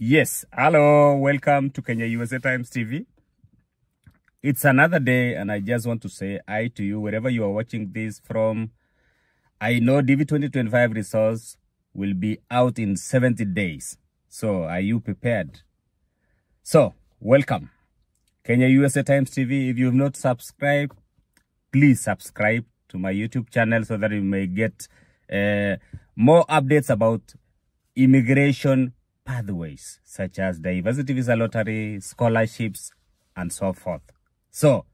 Yes, hello, welcome to Kenya USA Times TV. It's another day and I just want to say hi to you wherever you are watching this from. I know DV-2025 results will be out in 70 days. So are you prepared? So, welcome. Kenya USA Times TV. If you have not subscribed, please subscribe to my YouTube channel so that you may get more updates about immigration pathways such as diversity visa lottery, scholarships, and so forth. So,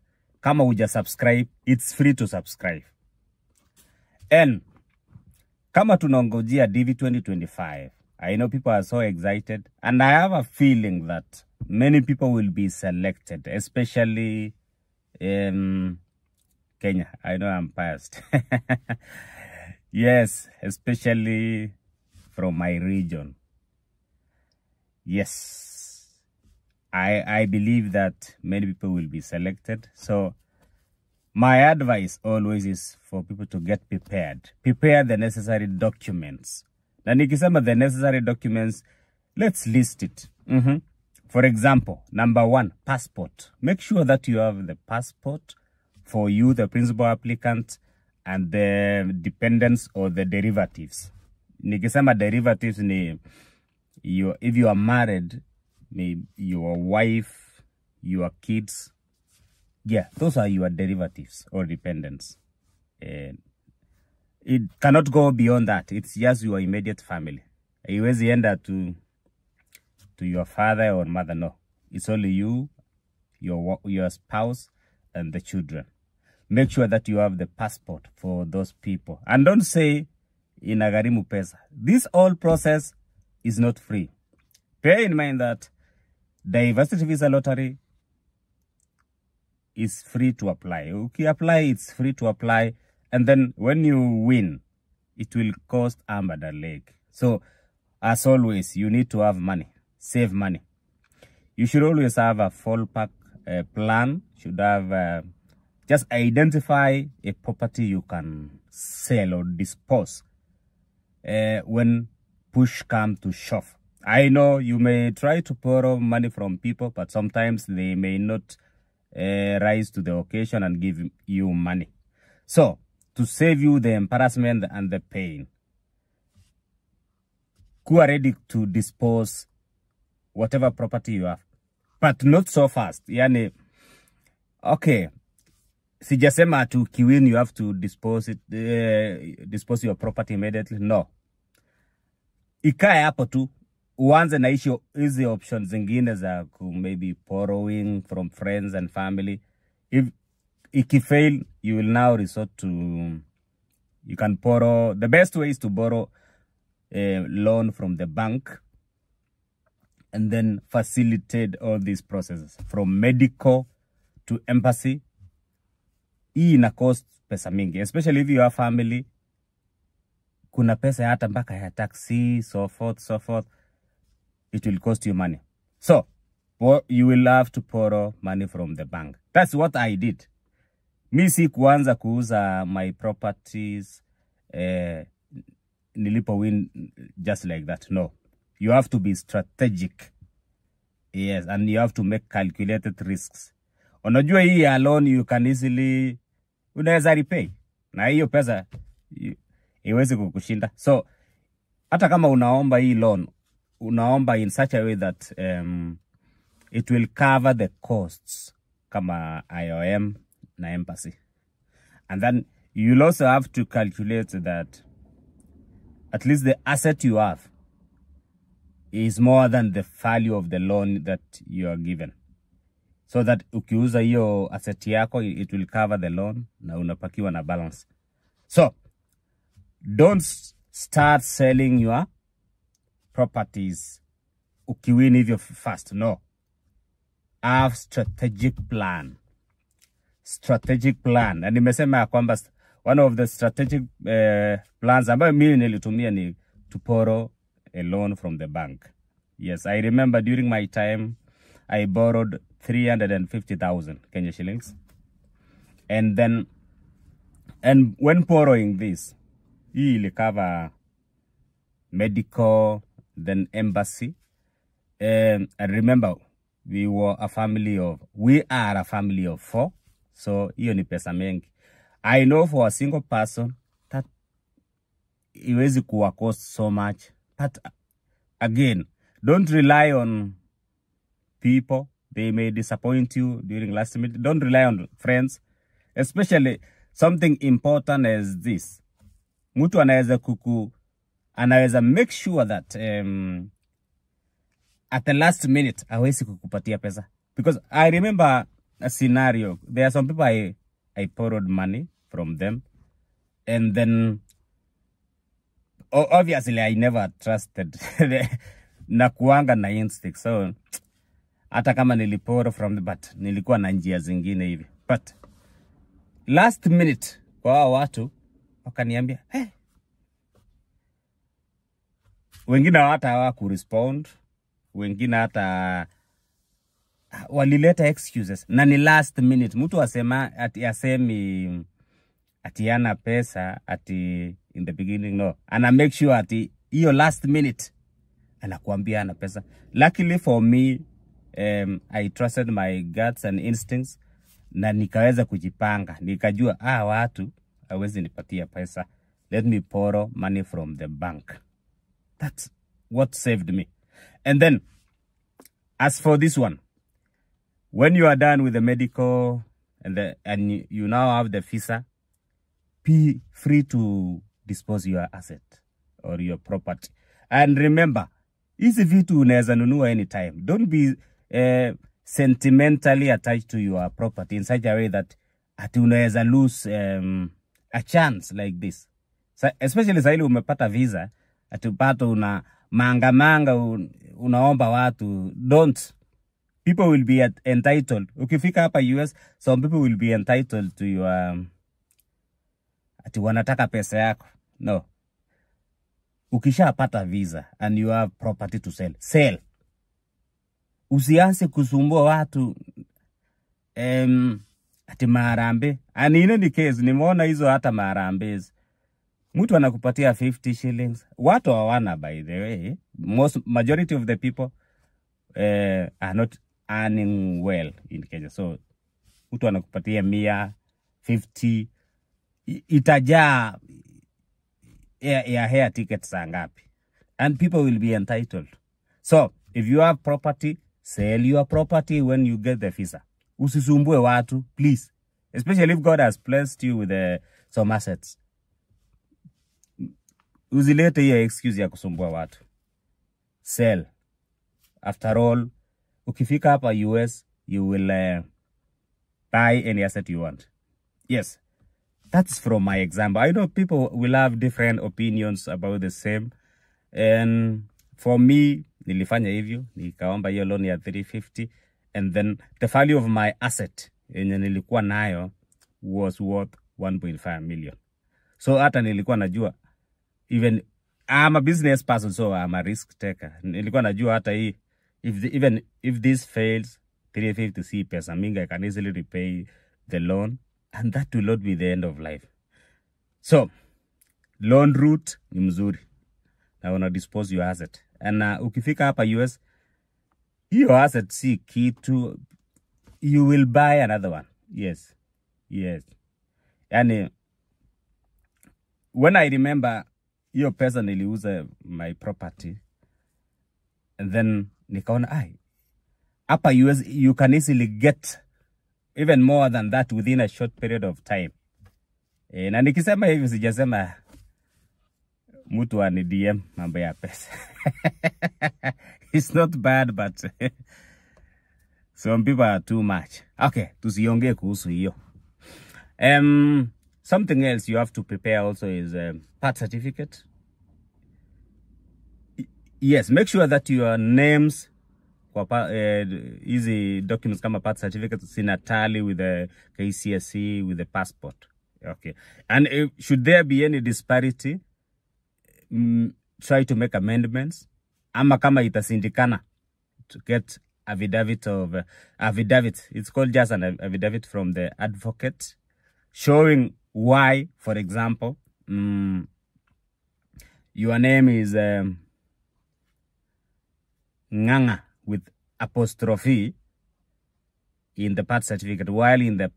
kama uja subscribe, it's free to subscribe. And kama tunangojea DV 2025, I know people are so excited, and I have a feeling that many people will be selected, especially in Kenya. I know I'm biased. Yes, especially from my region. Yes, I believe that many people will be selected. So my advice always is for people to get prepared. Prepare the necessary documents. Na nikisema the necessary documents, let's list it. For example, number 1, passport. Make sure that you have the passport for you, the principal applicant, and the dependents or the derivatives. Nikisema derivatives ni if you are married, maybe your wife, your kids, yeah, those are your derivatives or dependents. It cannot go beyond that. It's just your immediate family. Haiwezi enda to your father or mother, no. It's only you, your spouse, and the children. Make sure that you have the passport for those people. And don't say, inagharimu pesa. This whole process is not free. Bear in mind that diversity visa lottery is free to apply. Okay, apply, it's free to apply. And then when you win, it will cost arm and a leg. So, as always, you need to have money. Save money. You should always have a fallback plan. Should have, just identify a property you can sell or dispose when push comes to shove. I know you may try to borrow money from people, but sometimes they may not rise to the occasion and give you money. So, to save you the embarrassment and the pain, who are ready to dispose whatever property you have, but not so fast. Yani, okay, sijasema to kiwin you have to dispose it, dispose your property immediately. No. Ikae hapo tu, uanze na hizi options zingine za maybe borrowing from friends and family. If you fail, you will now resort to, you can borrow. The best way is to borrow a loan from the bank and then facilitate all these processes from medical to embassy. Hii ina cost pesa mingi, especially if you have family. Kuna pesa hata mpaka ya taxi, so forth. It will cost you money. So, you will have to borrow money from the bank. That's what I did. Mi si kuanza kuuza my properties, nilipo win just like that. No. You have to be strategic. Yes, and you have to make calculated risks. Unajua hii alone you can easily, unaweza repay. Na hiyo pesa, iwezi kukushinda. So, hata kama unaomba hii loan, unaomba in such a way that it will cover the costs kama IOM na embassy. And then you'll also have to calculate that at least the asset you have is more than the value of the loan that you are given. So that ukiuza hiyo asset yako, it will cover the loan na unapakiwa na balance. So, don't start selling your properties ukiwin hivyo fast. No. Have strategic plan. Strategic plan. Na nimesema ya kwamba one of the strategic plans ambayo mimi nilitumia ni to borrow a loan from the bank. Yes, I remember during my time, I borrowed 350,000 Kenya shillings. And when borrowing this, hii ili cover medical, then embassy, And remember, we are a family of 4. So, hiyo ni pesa mengi. I know for a single person that iwezi kuwa cost so much. But again, don't rely on people. They may disappoint you during last minute. Don't rely on friends. Especially something important as this. Mtu anaweza make sure that at the last minute hawezi kukupatia pesa. Because I remember a scenario. There are some people I borrowed money from them. And then obviously I never trusted na kuanga na instinct. So hata kama niliporo from the but nilikuwa na njia zingine hivi. But last minute kwa watu wakaniambia, hey, wengine hata hawakurespond, wengine hata walileta excuses. Na ni last minute. Mtu asema asemi atiana pesa ati in the beginning, no. Ana make sure ati hiyo last minute anakuambia ana pesa. Luckily for me, I trusted my guts and instincts na nikaweza kujipanga. Nikajua watu hawezi nipatia pesa. Let me borrow money from the bank. That's what saved me. And then, as for this one, when you are done with the medical and you now have the visa, be free to dispose your asset or your property. And remember, hizi vitu unaweza nunua anytime. Don't be sentimentally attached to your property in such a way that ati unaweza lose a chance like this. So, especially sa ile umepata visa, ati upato una manga unaomba watu. Don't. People will be entitled. Ukifika hapa US, some people will be entitled to your ati wanataka pesa yako. No. Ukishapata visa and you have property to sell, sell. Usianze kusumbua watu ati maharambe. And in any case, nimeona hizo hata maharambes. Mtu anakupatia 50 shillings. Watu hawana, by the way. Majority of the people are not earning well in Kenya. So, mtu anakupatia 150. Itajaa ya hair tickets ngapi. And people will be entitled. So, if you have property, sell your property when you get the visa. Usisumbue watu, please. Especially if God has blessed you with some assets. Usilete hiyo excuse ya kusumbua watu. Sell. After all, ukifika hapa US, you will buy any asset you want. Yes. That's from my example. I know people will have different opinions about the same. And for me, nilifanya hivyo. Nikaomba hiyo loan ya 350. And then the value of my asset yenye nilikuwa nayo was worth 1.5 million. So hata nilikuwa najua, even I'm a business person, so I'm a risk taker. Nilikuwa najua hata hii, even if this fails, 350 si pesa mingi, I can easily repay the loan. And that will not be the end of life. So, loan route ni mzuri. Na una dispose your asset. And ukifika hapa US, your asset si kitu, you will buy another one. Yes. Yes. Yani, when I remember, hiyo pesa niliuza my property, and then nikaona, hapa US, you can easily get even more than that within a short period of time. Na nikisema hivi sijasema mtu ani DM mambo ya pesa. It's not bad, but some people are too much. Okay, tusiongee kuhusu hiyo. Something else you have to prepare also is birth certificate. Yes, make sure that your names easy documents kama birth certificate sina tally with the KCSE, with the passport. Okay. And should there be any disparity, try to make amendments. Ama kama itasindikana, to get affidavit. It's called just an affidavit from the advocate, showing why, for example, your name is Nganga. with apostrophe in the birth certificate, while in the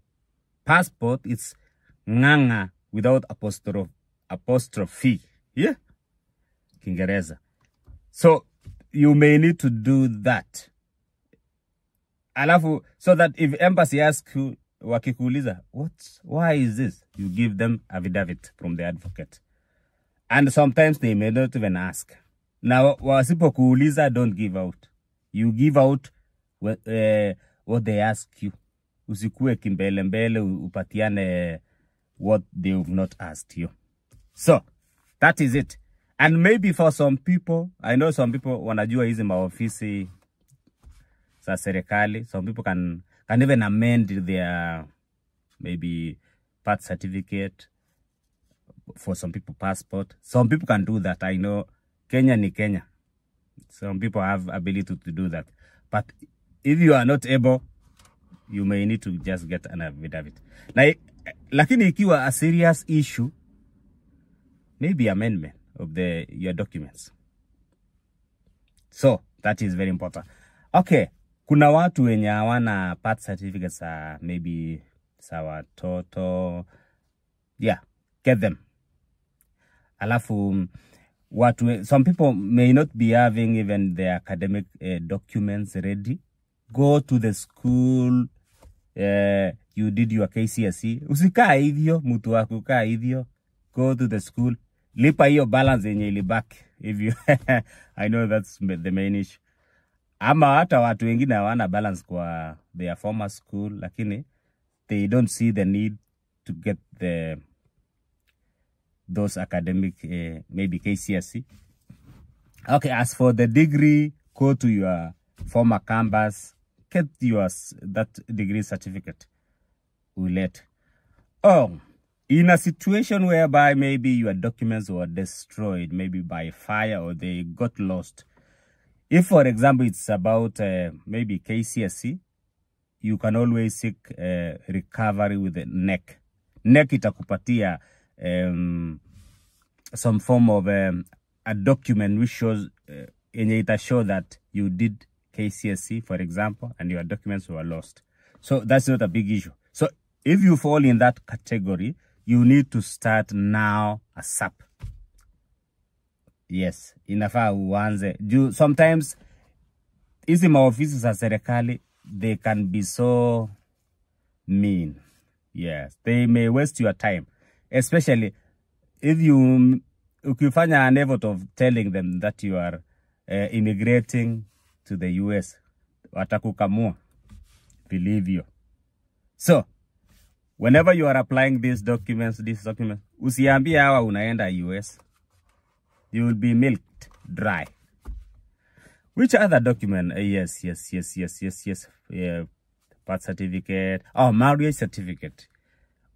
passport it's ng'ang'a without apostrophe. Yeah, Kiingereza. So you may need to do that. Alafu, so that if embassy asks you, wakikuuliza, why is this? You give them affidavit from the advocate. And sometimes they may not even ask. Now, wasipokuuliza, don't give out. You give out what they ask you. Usikue kimbele mbele upatiane what they have not asked you. So, that is it. And maybe for some people, I know some people wanajua hizi maofisi sa serikali. Some people can even amend their maybe birth certificate. For some people, passport. Some people can do that. I know Kenya ni Kenya. Some people have ability to do that. But if you are not able, you may need to just get an affidavit. Lakini ikiwa a serious issue, maybe amendment of your documents. So, that is very important. Okay. Kuna watu wenye hawana birth certificates, maybe sa watoto. Yeah, get them. Alafu, some people may not be having even their academic documents ready. Go to the school, you did your KCSE. Usikaa hivyo, mtu wako kaa hivyo. Go to the school. Lipa hiyo balance yenye ilibaki. If you, I know that's the main issue. Ama hata watu wengine hawana balance kwa their former school, lakini they don't see the need to get those academic, maybe KCSE. Okay, as for the degree, go to your former campus, get that degree certificate. Oh, in a situation whereby maybe your documents were destroyed, maybe by fire or they got lost. If, for example, it's about maybe KCSE, you can always seek recovery with the NEC. NEC itakupatia some form of a document which shows, it show that you did KCSE, for example, and your documents were lost. So that's not a big issue. So if you fall in that category, you need to start now ASAP. Yes, inafaa uanze. Sometimes, hizi maofisi za serikali, they can be so mean. Yes, they may waste your time. Especially if you ukifanya an effort of telling them that you are immigrating to the US, watakukamua. Believe you. So, whenever you are applying these documents, usiambie hawa unaenda US. You will be milked dry. Which other document? Yes. Yeah, birth certificate. Oh, marriage certificate.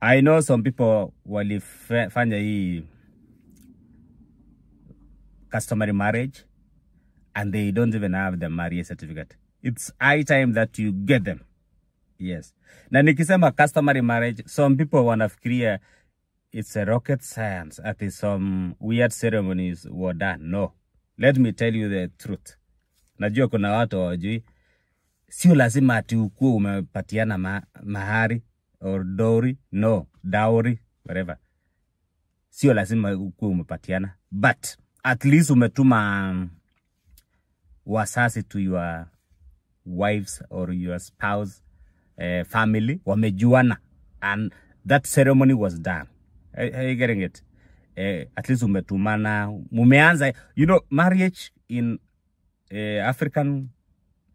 I know some people walifanya hii customary marriage and they don't even have the marriage certificate. It's high time that you get them. Yes. Na nikisema customary marriage, some people wanafikiria it's a rocket science. At some weird ceremonies were done. No. Let me tell you the truth. Najua kuna watu hawajui. Sio lazima ati ukue umepatiana mahari or dowry. No. Dowry. Whatever. Sio lazima ukue umepatiana. But at least umetuma wasasi to your wives or your spouse family. Wamejuana. And that ceremony was done. Are you getting it? At least umetumana, mumeanza. You know, marriage in African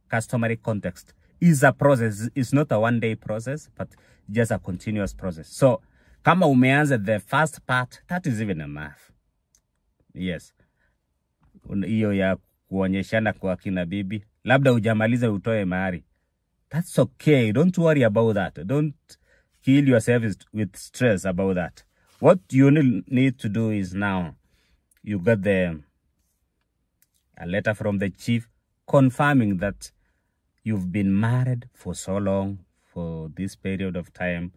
customary context is a process. It's not a one-day process, but just a continuous process. So, kama umeanza the first part, that is even enough. Yes. Iyo ya kuonyeshana kwa kina bibi. Labda hujamaliza utoe mahari. That's okay. Don't worry about that. Don't kill yourself with stress about that. What you need to do is now, you got a letter from the chief confirming that you've been married for so long, for this period of time,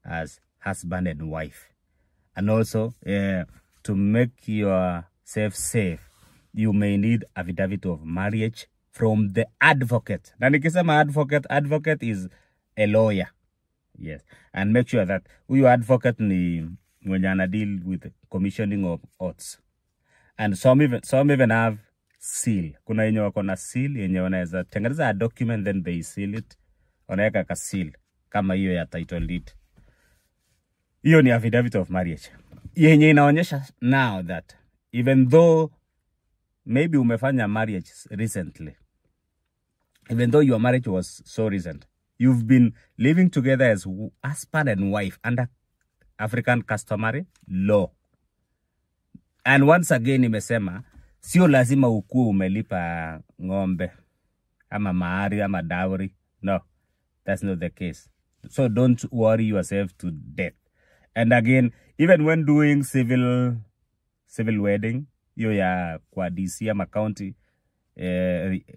as husband and wife. And also, to make yourself safe, you may need affidavit of marriage from the advocate. Na nikisema advocate is a lawyer. Yes. And make sure that huyo advocate ni mwenye ana deal with commissioning of oaths. And some even have seal. Kuna yenye wako na seal yenye wanaweza tengeneza a document, then they seal it. Wanaweka ka seal kama hiyo ya title deed. Hiyo ni affidavit of marriage. Yenye inaonyesha now that even though maybe umefanya marriage recently, even though your marriage was so recent, you've been living together as husband and wife under African customary law. And once again imesema, sio lazima ukue umelipa ng'ombe, ama mahari, ama dowry. No, that's not the case. So don't worry yourself to death. And again, even when doing civil wedding, hiyo ya kwa DC ama county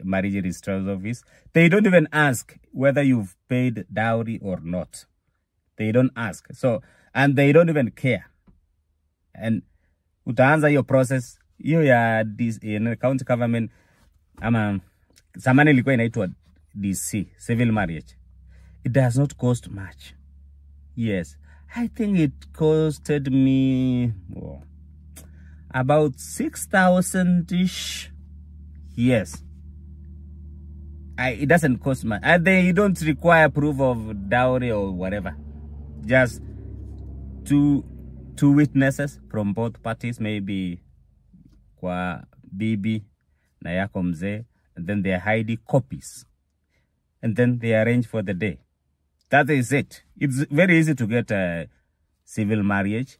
marriage registrar's office, they don't even ask whether you've paid dowry or not. They don't ask. So, and they don't even care. And utaanza hiyo process, hiyo ya county government, ama zamani ilikuwa inaitwa DC, civil marriage. It does not cost much. Yes. I think it costed me about 6,000-ish. Yes. It doesn't cost much. They don't require proof of dowry or whatever. Just two witnesses from both parties, maybe kwa bibi na yako mzee, and then they hide copies. And then they arrange for the day. That is it. It's very easy to get a civil marriage.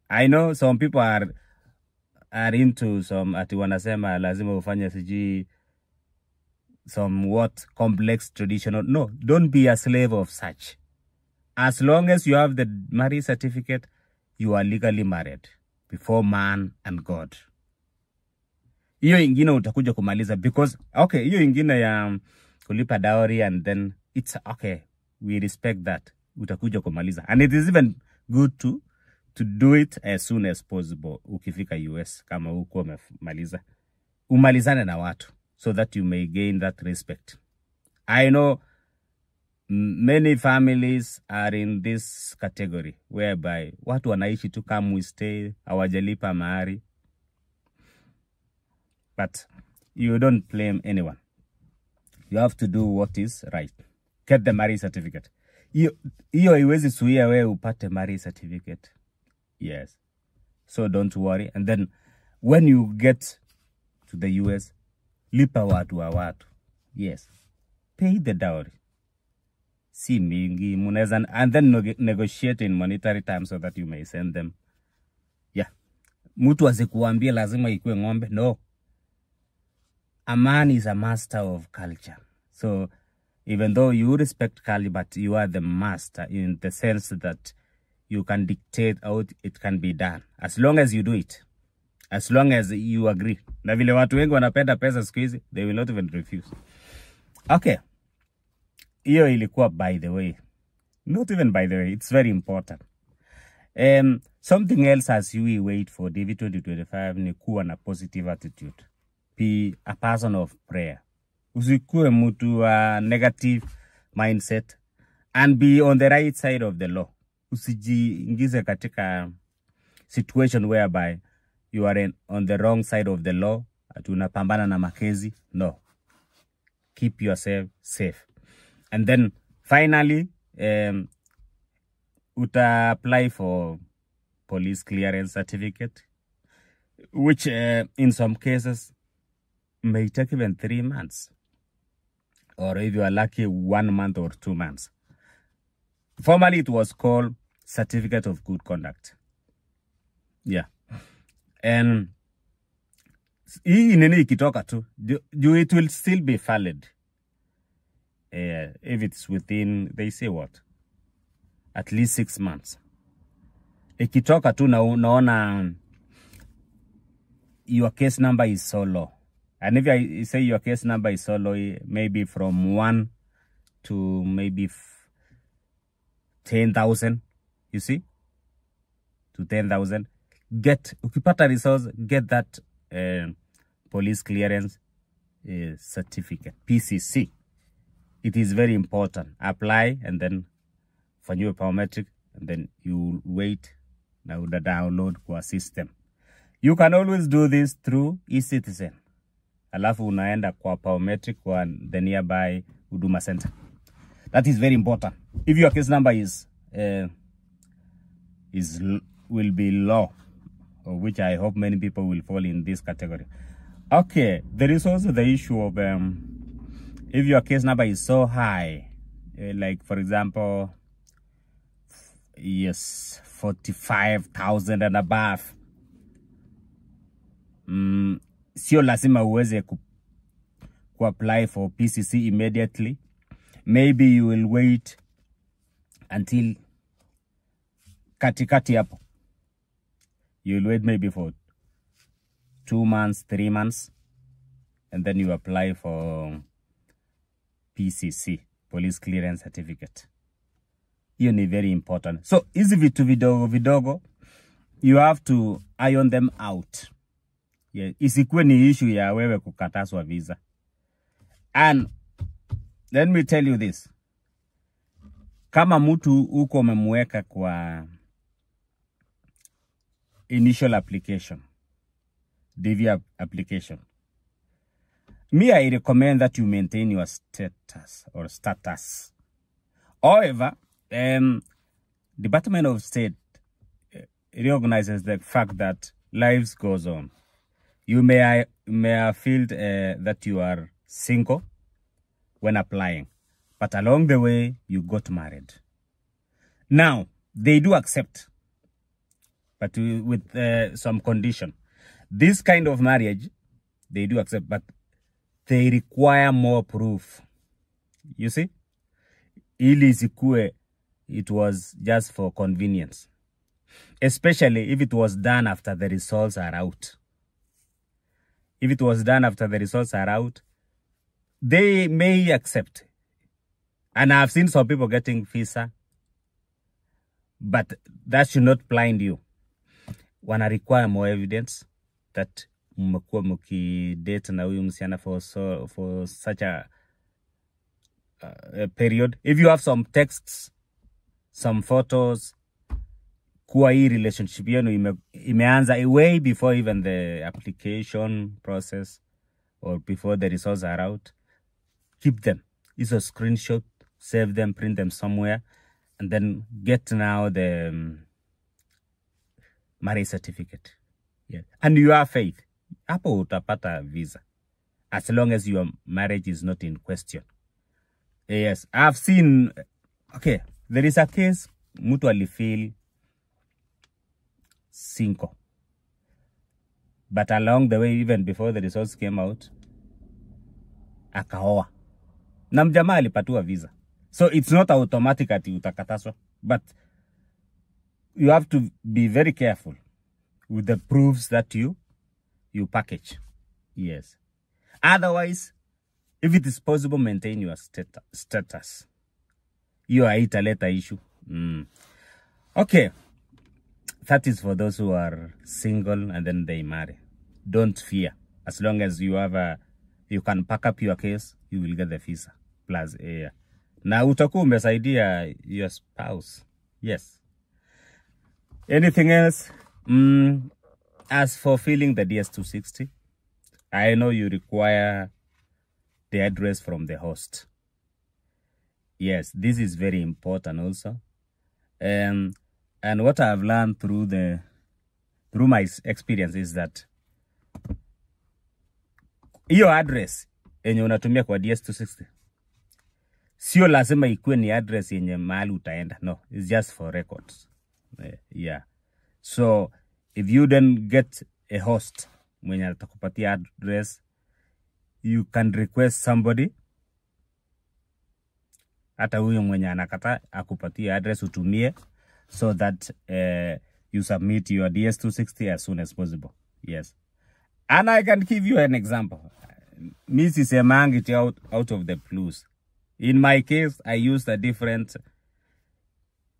I know some people are into some, ati wanasema lazima ufanye siji somewhat complex traditional. No, don't be a slave of such. As long as you have the marriage certificate, you are legally married before man and God. Hiyo ingine utakuja kumaliza because, okay, hiyo ingine ya kulipa dowry and then it's okay. We respect that. Utakuja kumaliza. And it is even good to do it as soon as possible. Ukifika US, kama uko umemaliza, umalizane na watu so that you may gain that respect. I know many families are in this category whereby watu wanaishi tu kama we stay, hawajalipa mahari. But you don't blame anyone. You have to do what is right. Get the marriage certificate. Hiyo haiwezi suia wewe upate marriage certificate. Yes. So don't worry. And then when you get to the US, lipa watu wa watu. Yes. Pay the dowry. Si mingi, muneza, and then negotiate in monetary terms so that you may send them. Yeah. Mtu asikuambie lazima ikue ng'ombe. No. A man is a master of culture. So even though you respect culture, but you are the master in the sense that you can dictate how it can be done. As long as you do it. As long as you agree. Na vile watu wengi wanapenda pesa siku hizi, they will not even refuse. Okay. Hiyo ilikuwa by the way. Not even by the way. It's very important. Something else as you wait for DV-2025 ni kuwa na positive attitude. Be a person of prayer. Usikue mtu negative mindset and be on the right side of the law. Usijiingize katika situation whereby you are on the wrong side of the law. Ati unapambana na makezi. No. Keep yourself safe. And then finally, uta apply for police clearance certificate, which in some cases may take even 3 months. Or if you are lucky, 1 month or 2 months. Formerly, it was called Certificate of Good Conduct. Yeah. And hii nini ikitoka tu, it will still be valid. If it's within, they say what? At least 6 months. Ikitoka tu na unaona your case number is so low. And if I say your case number is so low, maybe from 1 to maybe 10,000, you see? To 10,000. Ukipata resource, get that police clearance. certificate, PCC. It is very important. Apply and then fanyiwe biometric and then you wait na uda download kwa system. You can always do this through eCitizen. Alafu unaenda kwa biometric kwa the nearby Huduma Center. That is very important. If your case number will be low, which I hope many people will fall in this category. Okay, there is also the issue of if your case number is so high, like for example, yes, 45,000 and above. Sio lazima uweze ku apply for PCC immediately. Maybe you will wait until katikati hapo. You will wait maybe for 2 months, 3 months, and then you apply for PCC, Police Clearance Certificate. Hiyo ni very important. So, hizi vitu vidogo, you have to iron them out. Yeah, isikuwe ni issue ya wewe kukataswa visa. And let me tell you this. Kama mtu uko umemweka kwa initial application, DV application, me, I recommend that you maintain your status. However, Department of State recognizes the fact that lives goes on. You may have felt that you are single when applying, but along the way, you got married. Now, they do accept, but with some condition. This kind of marriage, they do accept, but they require more proof. You see? Ili isikue, it was just for convenience. Especially if it was done after the results are out. If it was done after the results are out, they may accept. And I've seen some people getting visa, but that should not blind you. Wanna require more evidence that mmekuwa mukidate na huyu msichana for such a period. If you have some texts, some photos, kuwa hii relationship yenu imeanza way before even the application process or before the results are out, keep them. It's a screenshot, save them, print them somewhere, and then get now the marriage certificate. Yeah. And you have faith. Hapo utapata visa. As long as your marriage is not in question. Yes, I've seen, okay, there is a case, mtu alifeel single. But along the way, even before the results came out, akaoa. Na mjamaa alipatiwa visa. So it's not automatic ati utakataswa. But you have to be very careful with the proofs that you package. Yes. Otherwise, if it is possible, maintain your status. You are italeta issue. Okay. That is for those who are single and then they marry. Don't fear. As long as you have you can pack up your case, you will get the visa. Plus, na utakuwa umesaidia your spouse. Yes. Anything else? As for filling the DS-260, I know you require the address from the host. Yes, this is very important also. And what I've learned through my experience is that your address yenye unatumia kwa DS-260 sio lazima ikuwe ni address yenye mahali utaenda. No, it's just for records. Yeah. So if you then get a host mwenye atakupatia address, you can request somebody hata huyo mwenye anakata akupatia address utumie, so that you submit your DS-260 as soon as possible. Yes. And I can give you an example. Me sisemangi it out of the blues. In my case, I used a different,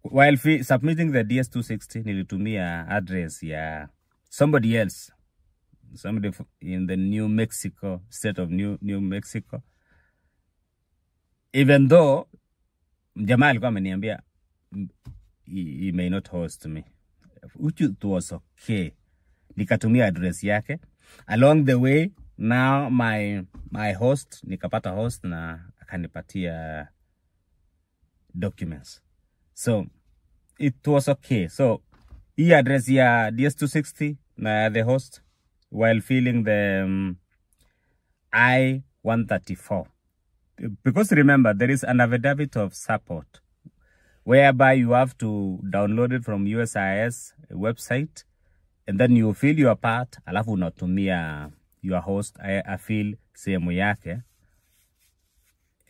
while submitting the DS-260, nilitumia address ya somebody else. somebody in the New Mexico, state of New Mexico. Even though jamaa alikuwa ameniambia he may not host me, which it was okay. Nikatumia address yake. Along the way, now my host, nikapata host na akanipatia documents. So it was okay. So he address ya DS-260 na the host while filling the I-134. Because remember, there is an affidavit of support whereby you have to download it from USIS website, and then you fill your part, alafu unatumia your host fill sehemu yake.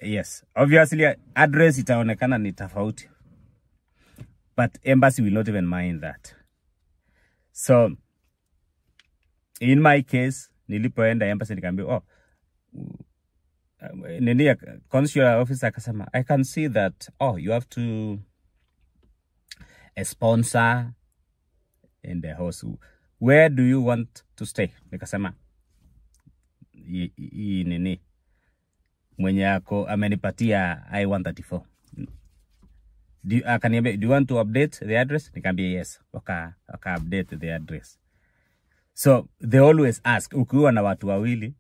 Yes, obviously address itaonekana ni tofauti, but embassy will not even mind that. So in my case, nilipoenda embassy nikamwambia, nini consular officer akasema, I can see that you have to sponsor in the house. Where do you want to stay? Nikasema nini mwenye ako amenipatia I-134. Akaniambia, do you want to update the address? Nikamwambia yes. Waka update the address. So they always ask, ukiwa na watu wawili,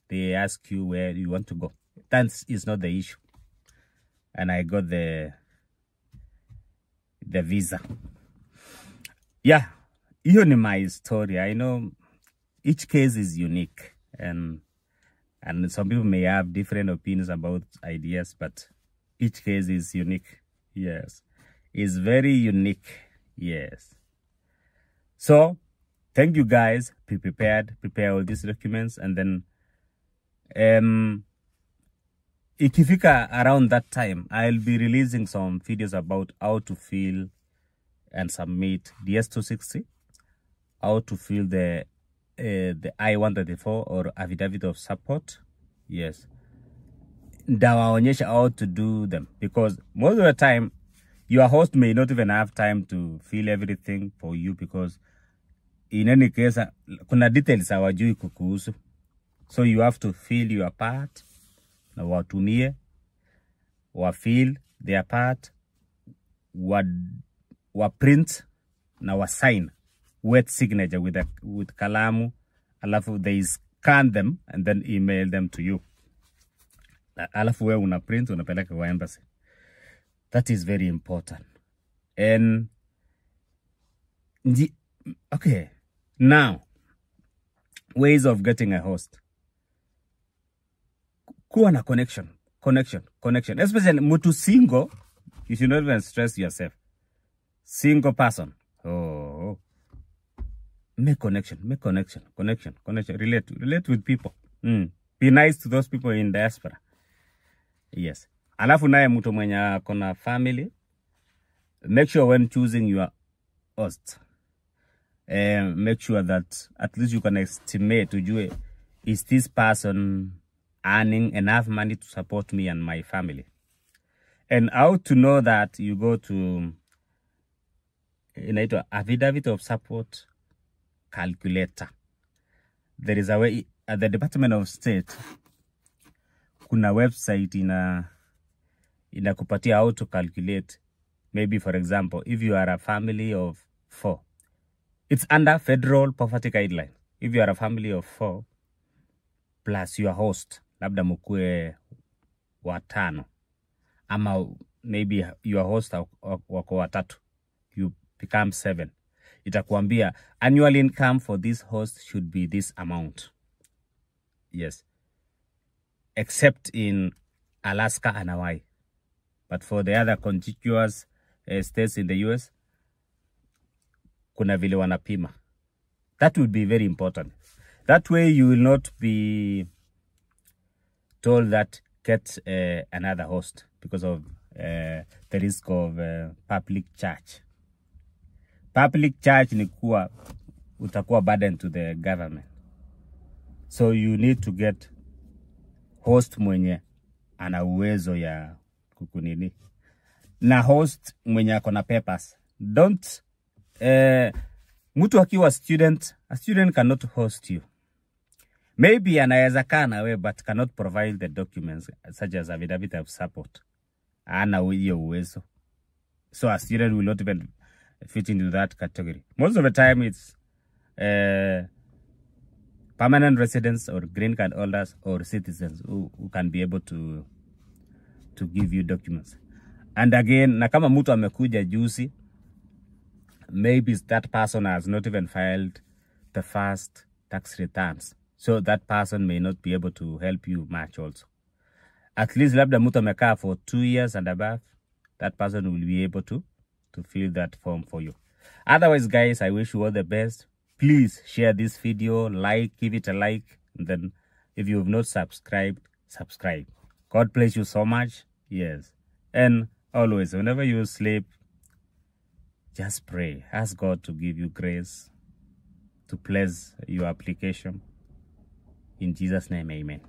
they ask you where you want to go. That is not the issue. And I got the visa. Yeah, hiyo ni my story. I know each case is unique, and some people may have different opinions about ideas, but each case is unique. Yes, it's very unique. Yes. So thank you guys. Be prepared. Prepare all these documents, and then ikifika around that time, I'll be releasing some videos about how to fill and submit DS-260, how to fill the I-134 or affidavit of support. Yes, ndawaonyesha how to do them, because most of the time your host may not even have time to fill everything for you, because in any case kuna details hawajui kukuhusu. So you have to fill your part, na watumie wa fill their part, wa print na wa sign wet signature with kalamu, alafu they scan them and then email them to you. Alafu wewe una print unapeleka kwa embassy. That is very important. And okay, now ways of getting a host. Kuwa na connection. Especially mutu single, you should not even stress yourself. Single person. Make connection. Relate with people. Be nice to those people in diaspora. Yes. Alafu naye mtu mwenye akona family, make sure when choosing your host, make sure that at least you can estimate, ujue, is this person earning enough money to support me and my family? And how to know that, you go to affidavit of support calculator. There is a way at the Department of State, kuna website inakupatia how to calculate. Maybe, for example, if you are a family of 4, it's under federal poverty guideline. If you are a family of 4 plus your host, labda mukue watano, ama maybe your host wako watatu, you become 7. Itakuambia annual income for this host should be this amount. Yes. Except in Alaska and Hawaii. But for the other contiguous states in the US, kuna vile wanapima. That would be very important. That way you will not be told that get another host because of the risk of public charge. Public charge ni kuwa utakuwa burden to the government. So you need to get host mwenye ana uwezo ya kukunini. Na host mwenye akona papers. Don't Mtu akiwa student, a student cannot host you. Maybe anaweza kaa nawe but cannot provide the documents such as affidavit of support. Ana hiyo uwezo. So a student will not even fit into that category. Most of the time it's permanent residents or green card holders or citizens who can be able to give you documents. And again, na kama mtu amekuja juzi, maybe that person has not even filed the first tax returns. So that person may not be able to help you much also. At least labda mtu amekaa for 2 years and above, that person will be able to fill that form for you. Otherwise, guys, I wish you all the best. Please share this video, give it a like, and then if you have not subscribed, subscribe. God bless you so much. Yes. And always, whenever you sleep, just pray. Ask God to give you grace to bless your application. In Jesus' name, amen.